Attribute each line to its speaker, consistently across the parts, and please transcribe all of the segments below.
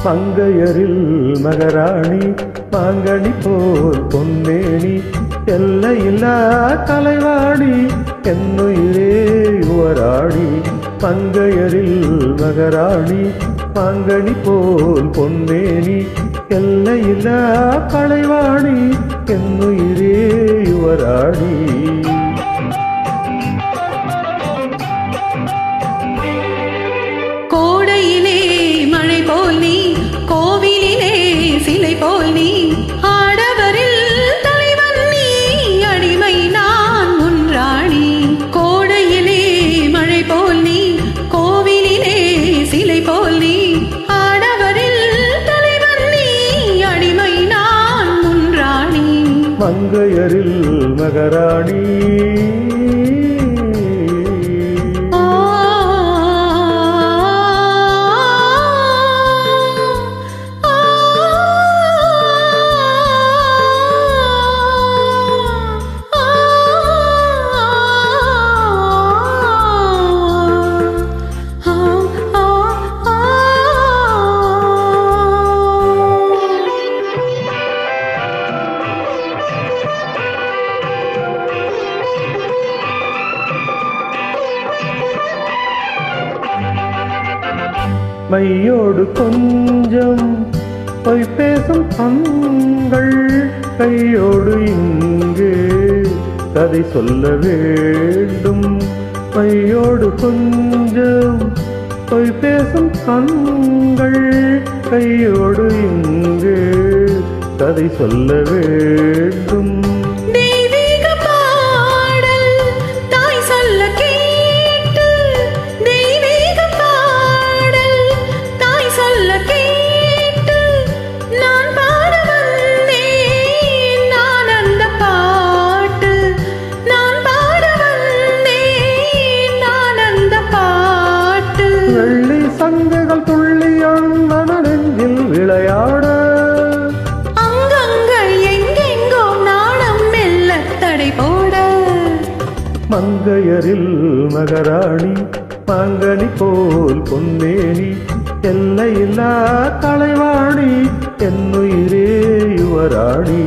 Speaker 1: மங்கையரில் மகராணி மாங்கனி போல் பொன்னேணி எல்லையில்லா கலைவாணி என்னுயிரே யுவராணி மங்கையரில் மகராணி மாங்கனி போல் பொன்னேணி எல்லையில்லா கலைவாணி என்னுயிரே யுவராணி
Speaker 2: கோடையிலே மழை போல் நீ கோவிலிலே சிலை போல் நீ ஆடவரில் தலைவன் நீ அடிமை நான் உன் ராணி கோடையிலே மழை போல் நீ கோவிலிலே சிலை போல் நீ ஆடவரில் தலைவன் நீ அடிமை நான் உன் ராணி
Speaker 1: மங்கையரில் மகராணி மையோடு கொஞ்சம் பொய் பேசும் கண்கள் கையோடு இங்கே கதை சொல்ல வேண்டும் மையோடு கொஞ்சம் பொய் பேசும் கண்கள் கையோடு இங்கே கதை சொல்ல வேண்டும் சங்கைகள் துள்ளி எழுந்தன நெஞ்சில் விளையாட
Speaker 2: அங்கங்க எங்கெங்கோ நாணம் மெல்ல தடை போட
Speaker 1: மங்கையரில் மகராணி மாங்கனி போல் பொன்னேணி எல்லையில்லா கலைவாணி என்னுயிரே யுவராணி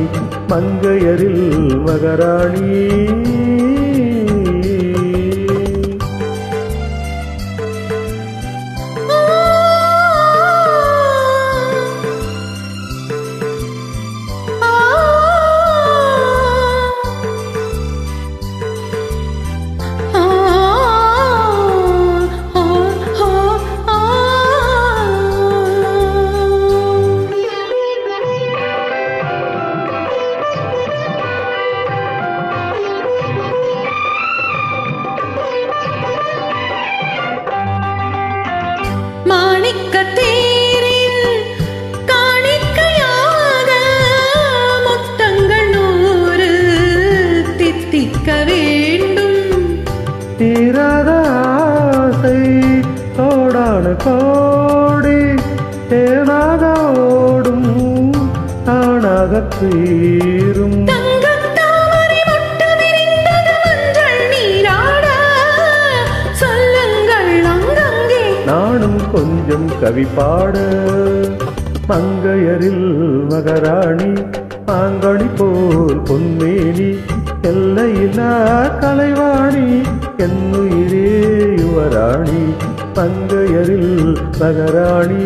Speaker 1: மங்கையரில் மகராணி தீராத ஆசை தோடான கோடி தேனாக ஓடும் தானாக தீரும் நானும் கொஞ்சம் கவி பாட மங்கையரில் மகராணி மாங்கனி போல் பொன்னேணி எல்லையில்லா கலைவாணி என்னுயிரே யுவராணி மங்கையரில் மகராணி